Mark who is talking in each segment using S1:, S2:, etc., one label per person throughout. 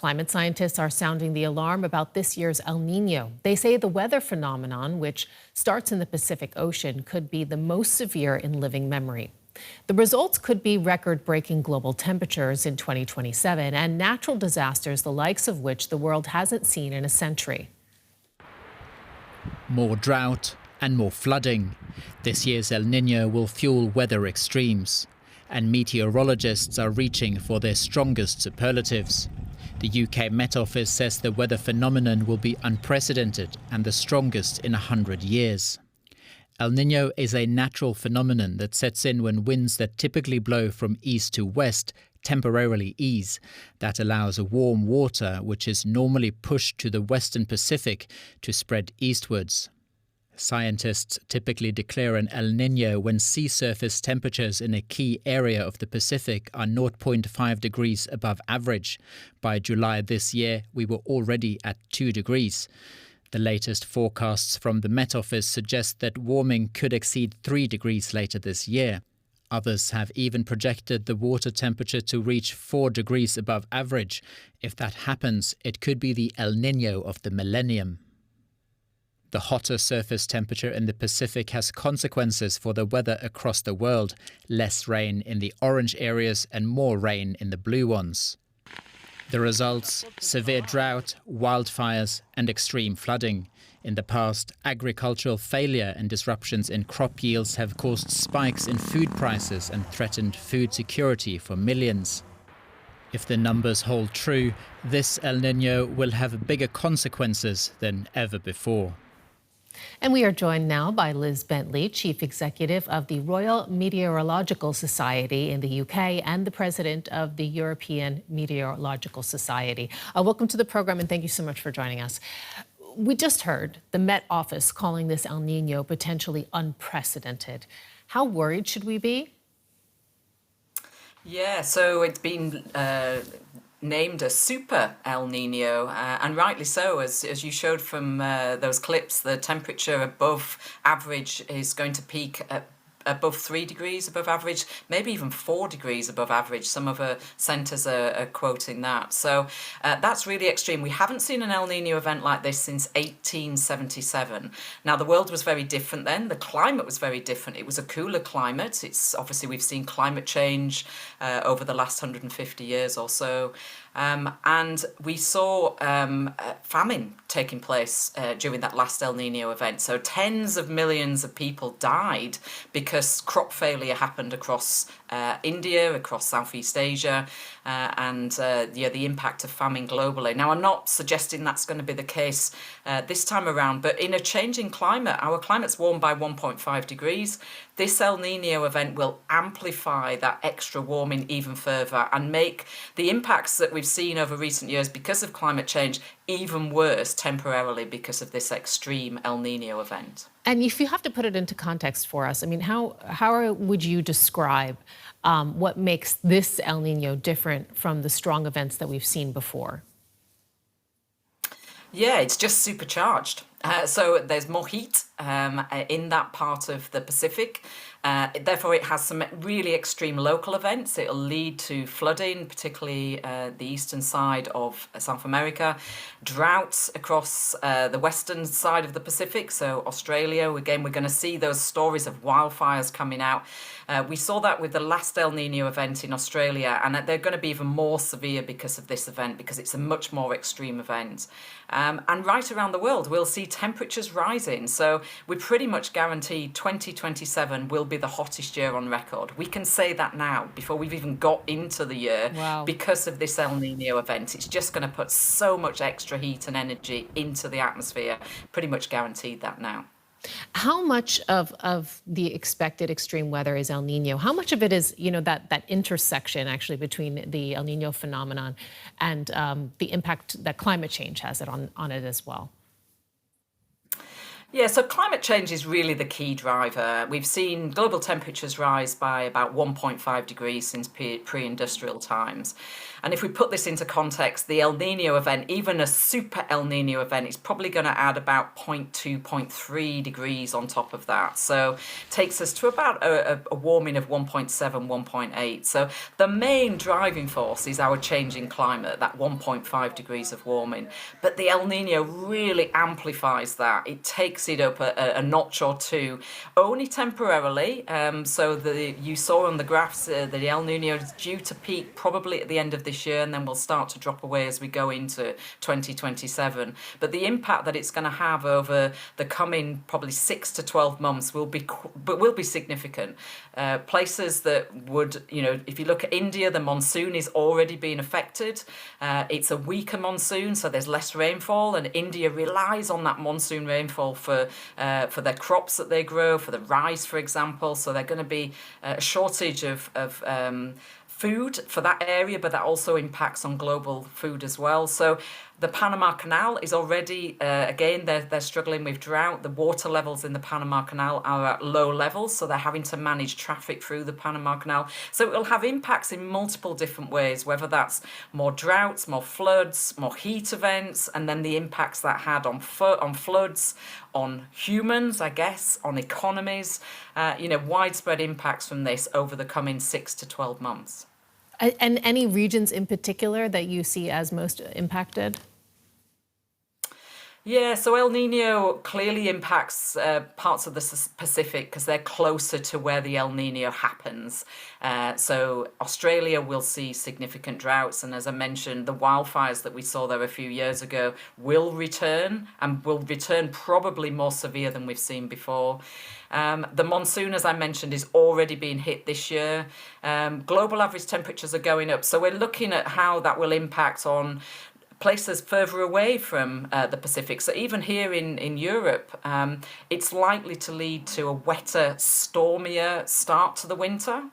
S1: Climate scientists are sounding the alarm about this year's El Nino. They say the weather phenomenon, which starts in the Pacific Ocean, could be the most severe in living memory. The results could be record-breaking global temperatures in 2027 and natural disasters the likes of which the world hasn't seen in a century.
S2: More drought and more flooding. This year's El Nino will fuel weather extremes, and meteorologists are reaching for their strongest superlatives. The UK Met Office says the weather phenomenon will be unprecedented and the strongest in 100 years. El Nino is a natural phenomenon that sets in when winds that typically blow from east to west temporarily ease. That allows warm water, which is normally pushed to the western Pacific, to spread eastwards. Scientists typically declare an El Nino when sea surface temperatures in a key area of the Pacific are 0.5 degrees above average. By July this year, we were already at 2 degrees. The latest forecasts from the Met Office suggest that warming could exceed 3 degrees later this year. Others have even projected the water temperature to reach 4 degrees above average. If that happens, it could be the El Nino of the millennium. The hotter surface temperature in the Pacific has consequences for the weather across the world. Less rain in the orange areas and more rain in the blue ones. The results: severe drought, wildfires and extreme flooding. In the past, agricultural failure and disruptions in crop yields have caused spikes in food prices and threatened food security for millions. If the numbers hold true, this El Nino will have bigger consequences than ever before.
S1: And we are joined now by Liz Bentley, Chief Executive of the Royal Meteorological Society in the UK and the President of the European Meteorological Society. Welcome to the program and thank you so much for joining us. We just heard the Met Office calling this El Nino potentially unprecedented. How worried should we be?
S3: Yeah, so it's been named a super El Nino, and rightly so, as you showed from those clips. The temperature above average is going to peak at above 3 degrees above average, maybe even 4 degrees above average. Some of our centres are quoting that. So that's really extreme. We haven't seen an El Nino event like this since 1877. Now, the world was very different then. The climate was very different. It was a cooler climate. It's obviously we've seen climate change over the last 150 years or so. And we saw famine taking place during that last El Nino event. So tens of millions of people died because crop failure happened across India, across Southeast Asia, and the impact of famine globally. Now, I'm not suggesting that's going to be the case this time around, but in a changing climate, our climate's warmed by 1.5 degrees. This El Nino event will amplify that extra warming even further and make the impacts that we've seen over recent years because of climate change even worse temporarily because of this extreme El Nino event.
S1: And if you have to put it into context for us, I mean, how would you describe what makes this El Nino different from the strong events that we've seen before?
S3: Yeah, it's just supercharged. So there's more heat in that part of the Pacific. Therefore, it has some really extreme local events. It'll lead to flooding, particularly the eastern side of South America, droughts across the western side of the Pacific, so Australia. Again, we're going to see those stories of wildfires coming out. We saw that with the last El Nino event in Australia, and they're going to be even more severe because of this event, because it's a much more extreme event. And right around the world, we'll see temperatures rising. So we're pretty much guaranteed 2027 will be the hottest year on record. We can say that now before we've even got into the year.
S1: Wow. Because
S3: of this El Nino event. It's just going to put so much extra heat and energy into the atmosphere. Pretty much guaranteed that now.
S1: How much of the expected extreme weather is El Nino? How much of it is, that intersection actually between the El Nino phenomenon and the impact that climate change has on it as well?
S3: Yeah, so climate change is really the key driver. We've seen global temperatures rise by about 1.5 degrees since pre-industrial times. And if we put this into context, the El Nino event, even a super El Nino event, is probably going to add about zero point 0.2, zero point 0.3 degrees on top of that. So takes us to about a warming of 1.7, 1.8. So the main driving force is our changing climate, that 1.5 degrees of warming. But the El Nino really amplifies that. It takes it up a notch or two, only temporarily. So you saw on the graphs the El Nino is due to peak probably at the end of this year, and then will start to drop away as we go into 2027. But the impact that it's going to have over the coming probably 6 to 12 months will be significant. Places that would, if you look at India, the monsoon is already being affected. It's a weaker monsoon, so there's less rainfall, and India relies on that monsoon rainfall for their crops that they grow, for the rice, for example. So they're going to be a shortage of food for that area, but that also impacts on global food as well. So the Panama Canal is already, again, they're struggling with drought. The water levels in the Panama Canal are at low levels, so they're having to manage traffic through the Panama Canal. So it will have impacts in multiple different ways, whether that's more droughts, more floods, more heat events, and then the impacts that had on floods, on humans, I guess, on economies, widespread impacts from this over the coming 6 to 12 months.
S1: And any regions in particular that you see as most impacted?
S3: Yeah, so El Nino clearly impacts parts of the Pacific because they're closer to where the El Nino happens. So Australia will see significant droughts. And as I mentioned, the wildfires that we saw there a few years ago will return, and will return probably more severe than we've seen before. The monsoon, as I mentioned, is already being hit this year. Global average temperatures are going up. So we're looking at how that will impact on places further away from the Pacific. So even here in Europe, it's likely to lead to a wetter, stormier start to the winter.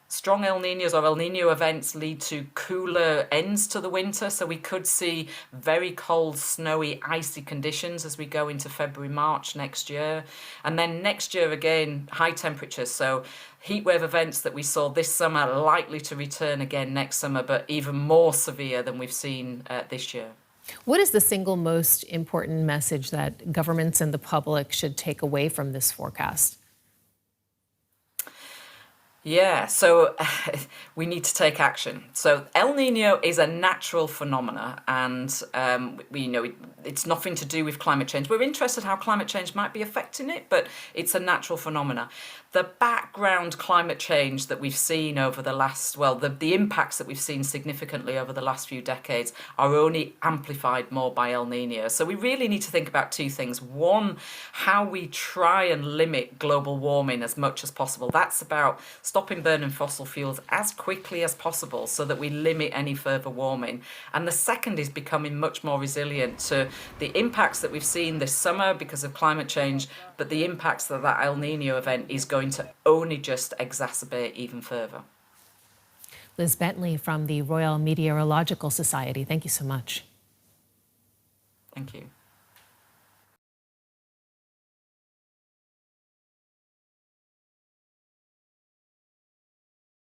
S3: Strong El Ninos or El Nino events lead to cooler ends to the winter, so we could see very cold, snowy, icy conditions as we go into February, March next year. And then next year again, high temperatures, so heatwave events that we saw this summer likely to return again next summer, but even more severe than we've seen this year.
S1: What is the single most important message that governments and the public should take away from this forecast?
S3: Yeah, so we need to take action. So El Nino is a natural phenomena, and it's nothing to do with climate change. We're interested how climate change might be affecting it, but it's a natural phenomena. The background climate change that we've seen over the last, the impacts that we've seen significantly over the last few decades are only amplified more by El Nino. So we really need to think about two things. One, how we try and limit global warming as much as possible. That's about stopping burning fossil fuels as quickly as possible so that we limit any further warming. And the second is becoming much more resilient to the impacts that we've seen this summer because of climate change, but the impacts that El Nino event is going to only just exacerbate even further.
S1: Liz Bentley from the Royal Meteorological Society, thank you so much.
S3: Thank you.